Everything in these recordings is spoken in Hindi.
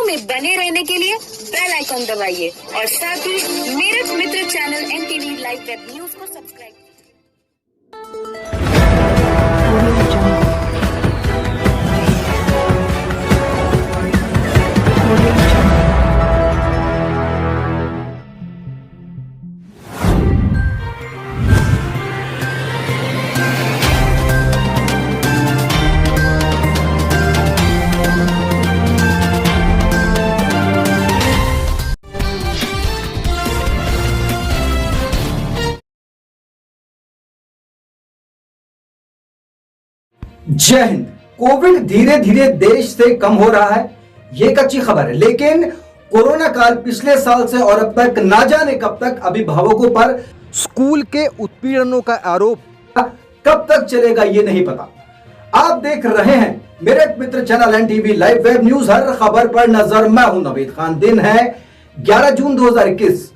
में बने रहने के लिए बेल आइकॉन दबाइए और साथ ही Meerut Mitra channel NTV live web news को सब्सक्राइब। जय हिंद। कोविड धीरे धीरे देश से कम हो रहा है, ये एक अच्छी खबर है, लेकिन कोरोना काल पिछले साल से और अब तक ना जाने कब तक अभिभावकों पर स्कूल के उत्पीड़नों का आरोप कब तक चलेगा ये नहीं पता। आप देख रहे हैं Meerut Mitra channel NTV live web news, हर खबर पर नजर। मैं हूं नवीद खान। दिन है 11 जून 2021।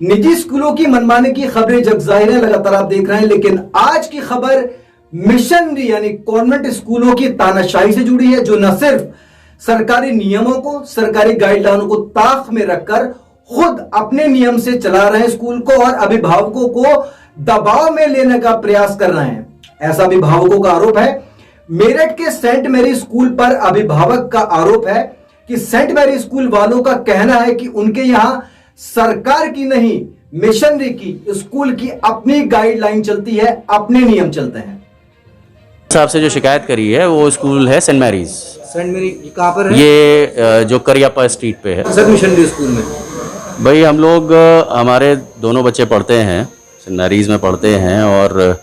निजी स्कूलों की मनमानी की खबरें जग जाहिर है, लगातार आप देख रहे हैं, लेकिन आज की खबर मिशनरी यानी कॉन्वेंट स्कूलों की तानाशाही से जुड़ी है, जो न सिर्फ सरकारी नियमों को, सरकारी गाइडलाइनों को ताक में रखकर खुद अपने नियम से चला रहे हैं स्कूल को और अभिभावकों को दबाव में लेने का प्रयास कर रहे हैं। ऐसा अभिभावकों का आरोप है। मेरठ के सेंट मैरी स्कूल पर अभिभावक का आरोप है कि सेंट मैरी स्कूल वालों का कहना है कि उनके यहां सरकार की नहीं, मिशनरी की, स्कूल की अपनी गाइडलाइन चलती है, अपने नियम चलते हैं। साहब से जो शिकायत करी है वो स्कूल है सेंट मैरीज। सेंट मैरी कहाँ पर है? ये जो करियापा स्ट्रीट पे है। सर मिशनरी स्कूल में भाई हम लोग, हमारे दोनों बच्चे पढ़ते हैं, सेंट मैरीज में पढ़ते हैं, और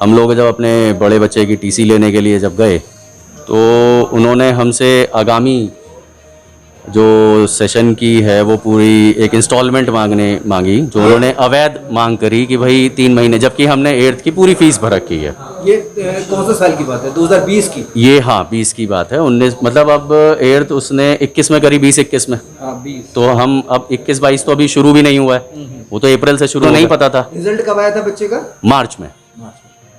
हम लोग जब अपने बड़े बच्चे की TC लेने के लिए जब गए तो उन्होंने हमसे आगामी जो सेशन की है वो पूरी एक इंस्टॉलमेंट मांगी, जो उन्होंने अवैध मांग करी कि भाई 3 महीने, जबकि हमने 8th की पूरी फीस भर रखी है। ये कौन से साल की बात है? 2020 की? ये हाँ 20 की बात है। 19 मतलब अब 8th उसने 21 में करी, 20-21 में। 20। तो हम अब 21-22 तो अभी शुरू भी नहीं हुआ है, वो तो अप्रैल से शुरू, नहीं पता था। रिजल्ट कब आया था बच्चे का? मार्च में।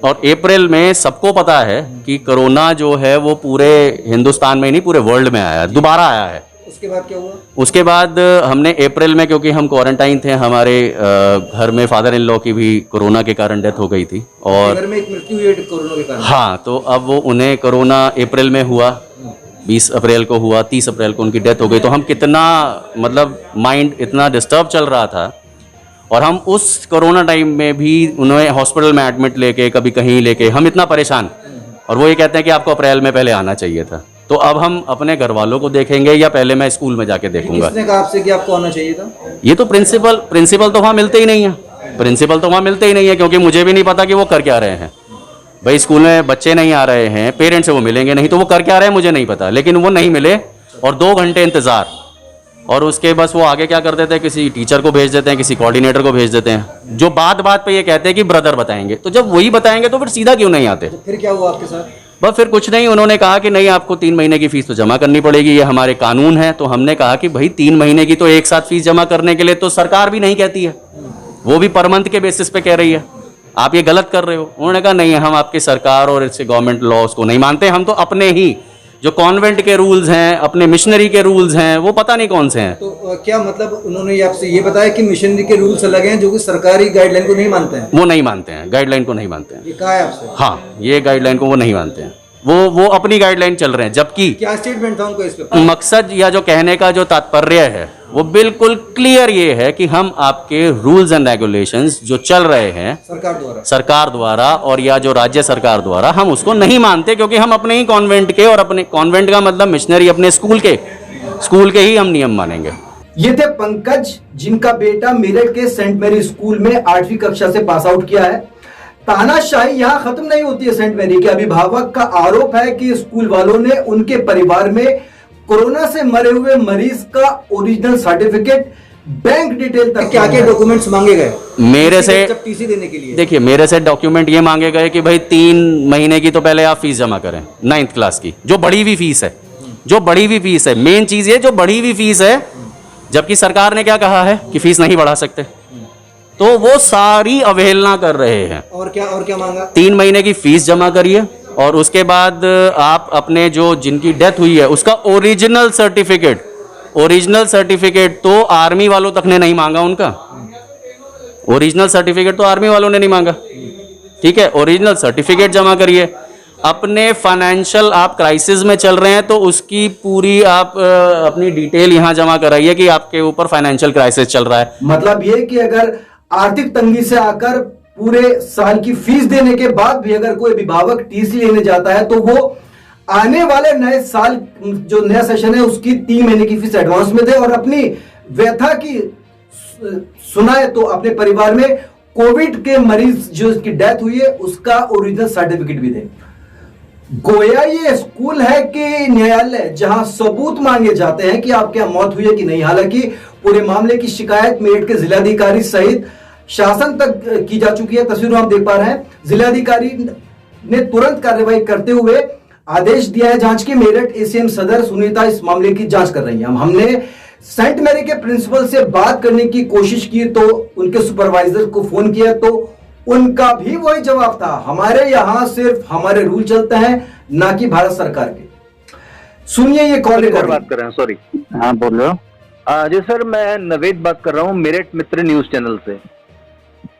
और अप्रैल में सबको पता है कि कोरोना जो है वो पूरे हिंदुस्तान में नहीं, पूरे वर्ल्ड में आया है, दोबारा आया है। उसके बाद क्या हुआ? उसके बाद हमने अप्रैल में, क्योंकि हम क्वारंटाइन थे, हमारे घर में फादर इन लॉ की भी कोरोना के कारण डेथ हो गई थी, और घर में एक मृत्यु हुई है कोरोना के कारण। हाँ, तो अब वो उन्हें कोरोना अप्रैल में हुआ, 20 अप्रैल को हुआ, 30 अप्रैल को उनकी डेथ हो गई। तो हम कितना, मतलब माइंड इतना डिस्टर्ब चल रहा था, और हम उस कोरोना टाइम में भी उन्हें हॉस्पिटल में एडमिट लेके, कभी कहीं लेके, हम इतना परेशान, और वो ये कहते हैं कि आपको अप्रैल में पहले आना चाहिए था। तो अब हम अपने घर वालों को देखेंगे या पहले मैं स्कूल में जाके देखूंगा? किसने कहा आपसे कि आपको आना चाहिए था? ये तो प्रिंसिपल तो वहाँ मिलते ही नहीं है। प्रिंसिपल तो वहाँ मिलते ही नहीं है, क्योंकि मुझे भी नहीं पता कि वो कर क्या रहे हैं। भाई स्कूल में बच्चे नहीं आ रहे हैं, पेरेंट्स से वो मिलेंगे नहीं, तो वो कर क्या रहे हैं मुझे नहीं पता, लेकिन वो नहीं मिले और 2 घंटे इंतज़ार, और उसके बस वो आगे क्या कर देते हैं, किसी टीचर को भेज देते हैं, किसी कोऑर्डिनेटर को भेज देते हैं, जो बात बात पे ये कहते हैं कि ब्रदर बताएंगे। तो जब वही बताएंगे तो फिर सीधा क्यों नहीं आते? तो फिर क्या हुआ आपके साथ? बस फिर कुछ नहीं, उन्होंने कहा कि नहीं आपको 3 महीने की फीस तो जमा करनी पड़ेगी, ये हमारे कानून है। तो हमने कहा कि भाई 3 महीने की तो एक साथ फीस जमा करने के लिए तो सरकार भी नहीं कहती है, वो भी पर मंथ के बेसिस पे कह रही है, आप ये गलत कर रहे हो। उन्होंने कहा नहीं, हम आपकी सरकार और इससे गवर्नमेंट लॉज को नहीं मानते, हम तो अपने ही जो कॉन्वेंट के रूल्स हैं, अपने मिशनरी के रूल्स हैं, वो पता नहीं कौन से हैं। तो क्या मतलब उन्होंने आपसे ये बताया कि मिशनरी के रूल्स अलग हैं जो कि सरकारी गाइडलाइन को नहीं मानते हैं? वो नहीं मानते हैं, गाइडलाइन को नहीं मानते हैं। ये कहा है आपसे? हाँ, ये गाइडलाइन को वो नहीं मानते हैं, वो अपनी गाइडलाइन चल रहे हैं। जबकि क्या स्टेटमेंट था उनको इस पे? मकसद या जो कहने का जो तात्पर्य है वो बिल्कुल क्लियर ये है कि हम आपके रूल्स एंड रेगुलेशंस जो चल रहे हैं सरकार द्वारा और या जो राज्य सरकार द्वारा, हम उसको नहीं मानते, क्योंकि हम अपने ही कॉन्वेंट के, और अपने कॉन्वेंट का मतलब मिशनरी, अपने स्कूल के ही हम नियम मानेंगे। ये थे पंकज, जिनका बेटा मेरठ के सेंट मैरी स्कूल में 8वीं कक्षा से पास आउट किया है। तानाशाही यहां खत्म नहीं होती है। सेंट मैरी के अभिभावक का आरोप है कि स्कूल वालों ने उनके परिवार में कोरोना से मरे हुए मरीज का ओरिजिनल सर्टिफिकेट, बैंक डिटेल तक, क्या क्या डॉक्यूमेंट्स मांगे गए मेरे से जब TC देने के लिए? देखिए, मेरे से डॉक्यूमेंट ये मांगे गए कि भाई 3 महीने की तो पहले आप फीस जमा करें, 9th क्लास की, जो बढ़ी हुई फीस है, मेन चीज ये जो बढ़ी हुई फीस है, जबकि सरकार ने क्या कहा है कि फीस नहीं बढ़ा सकते, तो वो सारी अवहेलना कर रहे हैं। और क्या मांगा? 3 महीने की फीस जमा करिए, और उसके बाद आप अपने जो जिनकी डेथ हुई है उसका ओरिजिनल सर्टिफिकेट ओरिजिनल सर्टिफिकेट तो आर्मी वालों तक ने नहीं मांगा उनका। ओरिजिनल सर्टिफिकेट तो आर्मी वालों ने नहीं मांगा। ठीक है, ओरिजिनल सर्टिफिकेट जमा करिए। अपने फाइनेंशियल आप क्राइसिस में चल रहे हैं तो उसकी पूरी आप अपनी डिटेल यहाँ जमा कराइए कि आपके ऊपर फाइनेंशियल क्राइसिस चल रहा है। मतलब ये कि अगर आर्थिक तंगी से आकर पूरे साल की फीस देने के बाद भी अगर कोई अभिभावक टीसी लेने जाता है तो वो आने वाले नए साल जो नया सेशन है उसकी 3 महीने की फीस एडवांस में दे और अपनी व्यथा की सुनाए तो अपने परिवार में कोविड के मरीज जो उसकी डेथ हुई है उसका ओरिजिनल सर्टिफिकेट भी दे। गोया ये स्कूल है कि न्यायालय जहां सबूत मांगे जाते हैं कि आपके यहां मौत हुई है कि नहीं। हालांकि पूरे मामले की शिकायत मेरठ के जिलाधिकारी सहित शासन तक की जा चुकी है। तस्वीर में आप देख पा रहे हैं, जिलाधिकारी ने तुरंत कार्रवाई करते हुए आदेश दिया है जांच की। मेरठ एसीएम सदर सुनीता इस मामले की जांच कर रही हैं। हमने सेंट मैरी के प्रिंसिपल से बात करने की कोशिश की तो उनके सुपरवाइजर को फोन किया तो उनका भी वही जवाब था, हमारे यहां सिर्फ हमारे रूल चलते हैं ना कि भारत सरकार के। सुनिए ये कॉल रिकॉर्ड बात कर रहे हैं। सॉरी, हाँ बोल रहे हो? जी सर, मैं नवेद बात कर रहा हूँ मेरठ मित्र न्यूज चैनल से।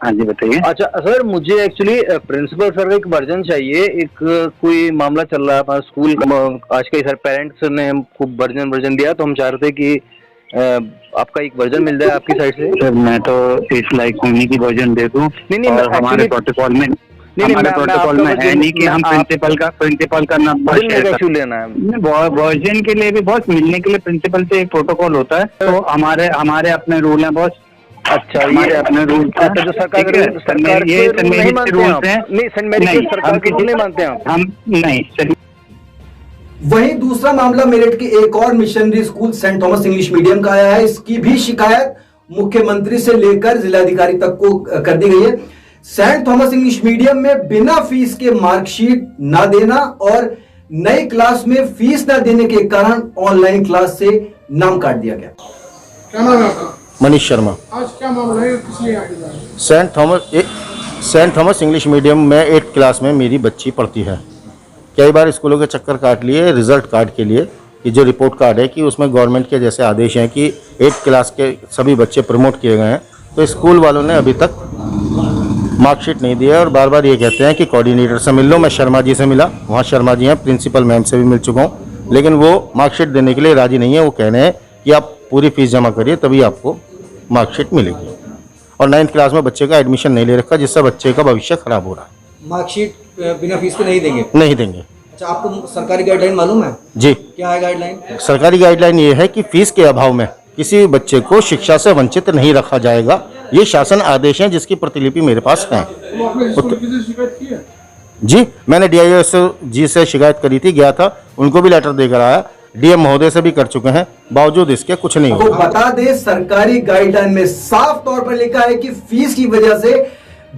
हाँ जी बताइए। अच्छा सर, मुझे एक्चुअली प्रिंसिपल सर का एक वर्जन चाहिए। एक कोई मामला चल रहा है हमारे स्कूल, आज कई सारे पेरेंट्स ने खूब वर्जन दिया तो हम चाह रहे थे कि आपका एक वर्जन मिल जाए आपकी साइड से। सर मैं तो इस लाइक हूँ कि वर्जन दे दूँ। नहीं, और हमारे प्रोटोकॉल में प्रोटोकॉल में है नहीं कि हम प्रिंसिपल का नंबर इशू लेना है। वर्जन के लिए भी बहुत मिलने के लिए प्रिंसिपल से एक प्रोटोकॉल होता है तो हमारे अपने रूल हैं बहुत। अच्छा, हमारे अपने रूल जो सरकार के रूल नहीं मानते हैं? नहीं, सेंट मैरी के सरकार के रूल नहीं मानते हैं हम नहीं। वहीं दूसरा मामला मेरठ के एक और missionary school saint Thomas English medium का आया है। इसकी भी शिकायत मुख्यमंत्री से लेकर जिलाधिकारी तक को कर दी गई है। सेंट थॉमस इंग्लिश मीडियम में बिना फीस के मार्कशीट ना देना और नई क्लास में फीस ना देने के कारण ऑनलाइन क्लास से नाम काट दिया गया। क्या नाम है आपका? मनीष शर्मा। आज क्या मामला है, किस लिए आप जा रहे हैं? सेंट थॉमस इंग्लिश मीडियम में 8th क्लास में मेरी बच्ची पढ़ती है। कई बार स्कूलों के चक्कर काट लिए रिजल्ट कार्ड के लिए कि जो रिपोर्ट कार्ड है कि उसमें गवर्नमेंट के जैसे आदेश हैं कि 8th क्लास के सभी बच्चे प्रमोट किए गए हैं, तो स्कूल वालों ने अभी तक मार्कशीट नहीं दिया और बार बार ये कहते हैं कि कोऑर्डिनेटर से मिल लो। मैं शर्मा जी से मिला, वहाँ शर्मा जी हैं, प्रिंसिपल मैम से भी मिल चुका हूँ, लेकिन वो मार्कशीट देने के लिए राजी नहीं है। वो कह रहे हैं कि आप पूरी फीस जमा करिए तभी आपको मार्कशीट मिलेगी। और 9th क्लास में बच्चे का एडमिशन नहीं ले रखा जिससे बच्चे का भविष्य खराब हो रहा है। मार्कशीट बिना फीस के नहीं देंगे? नहीं देंगे। अच्छा, आपको सरकारी गाइडलाइन मालूम है? जी। क्या है गाइडलाइन? सरकारी गाइडलाइन ये है कि फीस के अभाव में किसी भी बच्चे को शिक्षा से वंचित नहीं रखा जाएगा। ये शासन आदेश है जिसकी प्रतिलिपि मेरे पास है। शिकायत की है? जी, मैंने डीआईओएस जी से शिकायत करी थी, गया था, उनको भी लेटर देकर आया, डीएम महोदय से भी कर चुके हैं, बावजूद इसके कुछ नहीं हुआ। बता दें, सरकारी गाइडलाइन में साफ तौर पर लिखा है कि फीस की वजह से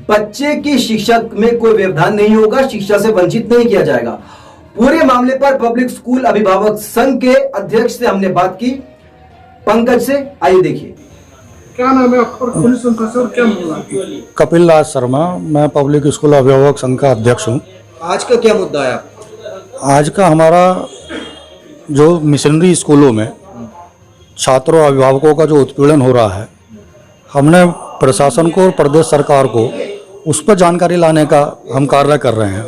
बच्चे की शिक्षा में कोई व्यवधान नहीं होगा, शिक्षा से वंचित नहीं किया जाएगा। पूरे मामले पर पब्लिक स्कूल अभिभावक संघ के अध्यक्ष से हमने बात की, पंकज से। आइए देखिए। क्या नाम है आपका? पुलिस संघ क्या मामला? कपिल राज शर्मा, मैं पब्लिक स्कूल अभिभावक संघ का अध्यक्ष हूँ। आज का क्या मुद्दा है? आज का हमारा जो मिशनरी स्कूलों में छात्रों अभिभावकों का जो उत्पीड़न हो रहा है, हमने प्रशासन को और प्रदेश सरकार को उस पर जानकारी लाने का हम कार्य कर रहे हैं।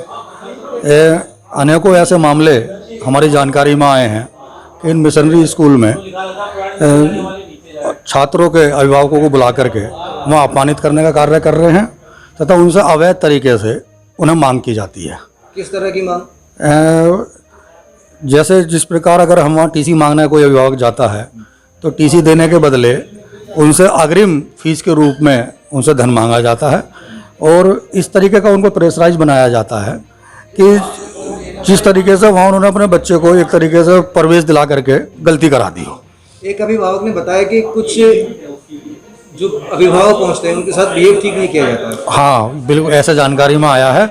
अनेकों ऐसे मामले हमारी जानकारी में आए हैं कि इन मिशनरी स्कूल में छात्रों के अभिभावकों को बुला करके वहाँ अपमानित करने का कार्य कर रहे हैं तथा उनसे अवैध तरीके से उन्हें मांग की जाती है। किस तरह की मांग? जैसे जिस प्रकार अगर हम वहाँ टीसी मांगने कोई अभिभावक जाता है तो टीसी देने के बदले उनसे अग्रिम फीस के रूप में उनसे धन मांगा जाता है और इस तरीके का उनको प्रेशराइज बनाया जाता है कि जिस तरीके से वहाँ उन्होंने अपने बच्चे को एक तरीके से प्रवेश दिला करके गलती करा दी हो। एक अभिभावक ने बताया कि कुछ जो अभिभावक पहुँचते हैं उनके साथ बिहेव ठीक नहीं किया जाता है। हाँ बिल्कुल, ऐसा जानकारी में आया है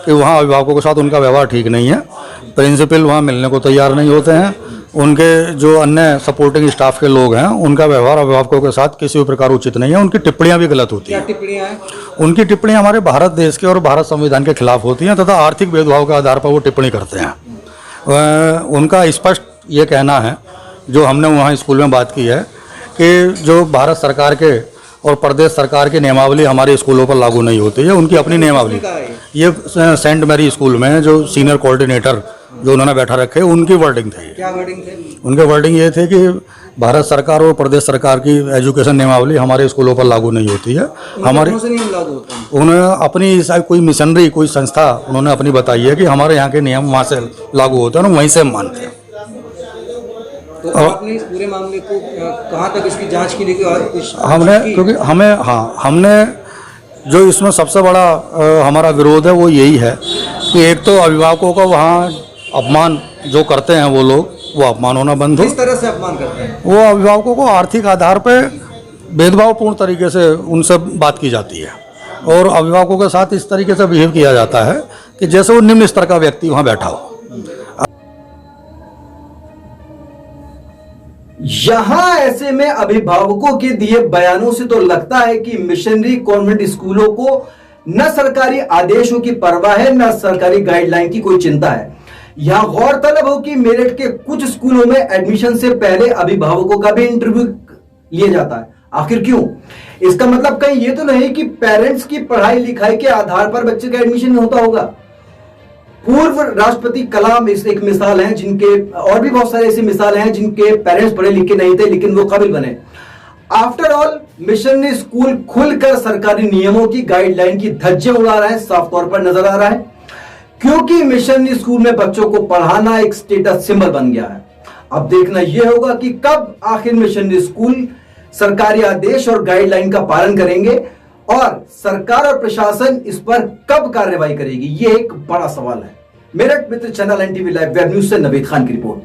कि वहाँ अभिभावकों के साथ उनका व्यवहार ठीक नहीं है। प्रिंसिपल वहाँ मिलने को तैयार नहीं होते हैं। उनके जो अन्य सपोर्टिंग स्टाफ के लोग हैं उनका व्यवहार अभिभावकों के साथ किसी भी प्रकार उचित नहीं है। उनकी टिप्पणियाँ भी गलत होती हैं। क्या टिप्पणियाँ हैं? उनकी टिप्पणियाँ हमारे भारत देश के और भारत संविधान के खिलाफ होती हैं तथा आर्थिक भेदभाव के आधार पर वो टिप्पणी करते हैं। उनका स्पष्ट ये कहना है जो हमने वहाँ स्कूल में बात की है कि जो भारत सरकार के और प्रदेश सरकार की नियमावली हमारे स्कूलों पर लागू नहीं होती है, उनकी अपनी नियमावली। ये सेंट मैरी स्कूल में जो सीनियर कोऑर्डिनेटर जो उन्होंने बैठा रखे, उनकी वर्डिंग थी। क्या वर्डिंग थे? उनके वर्डिंग ये थे कि भारत सरकार और प्रदेश सरकार की एजुकेशन नियमावली हमारे स्कूलों पर लागू नहीं होती है। हमारे नियम लागू होते हैं? उन्होंने अपनी कोई मिशनरी कोई संस्था उन्होंने अपनी बताई है कि हमारे यहाँ के नियम वहाँ से लागू होते हैं, वहीं से हम मानते हैं। तो आपने इस पूरे मामले को कहाँ तक इसकी जांच की, लेकिन और कुछ हमने क्योंकि हमने जो इसमें सबसे बड़ा हमारा विरोध है वो यही है कि एक तो अभिभावकों का वहाँ अपमान जो करते हैं वो लोग, वो अपमान होना बंद हो। किस तरह से अपमान करते हैं? वो अभिभावकों को आर्थिक आधार पे भेदभावपूर्ण तरीके से उनसे बात की जाती है और अभिभावकों के साथ इस तरीके से बिहेव किया जाता है कि जैसे वो निम्न स्तर का व्यक्ति वहाँ बैठा हो। यहां ऐसे में अभिभावकों के दिए बयानों से तो लगता है कि मिशनरी कॉन्वेंट स्कूलों को न सरकारी आदेशों की परवाह है, न सरकारी गाइडलाइन की कोई चिंता है। यहां गौरतलब हो कि मेरठ के कुछ स्कूलों में एडमिशन से पहले अभिभावकों का भी इंटरव्यू लिया जाता है। आखिर क्यों? इसका मतलब कहीं ये तो नहीं कि पेरेंट्स की पढ़ाई लिखाई के आधार पर बच्चे का एडमिशन होता होगा। पूर्व राष्ट्रपति कलाम इस एक मिसाल है, जिनके और भी बहुत सारे ऐसी मिसाल हैं जिनके पेरेंट्स पढ़े लिखे नहीं थे लेकिन वो काबिल बने। आफ्टर ऑल मिशनरी स्कूल खुलकर सरकारी नियमों की गाइडलाइन की धज्जियां उड़ा रहा है, साफ तौर पर नजर आ रहा है, क्योंकि मिशनरी स्कूल में बच्चों को पढ़ाना एक स्टेटस सिंबल बन गया है। अब देखना यह होगा कि कब आखिर मिशनरी स्कूल सरकारी आदेश और गाइडलाइन का पालन करेंगे और सरकार और प्रशासन इस पर कब कार्रवाई करेगी, यह एक बड़ा सवाल है। Meerut Mitra channel NTV live web news से नवीद खान की रिपोर्ट।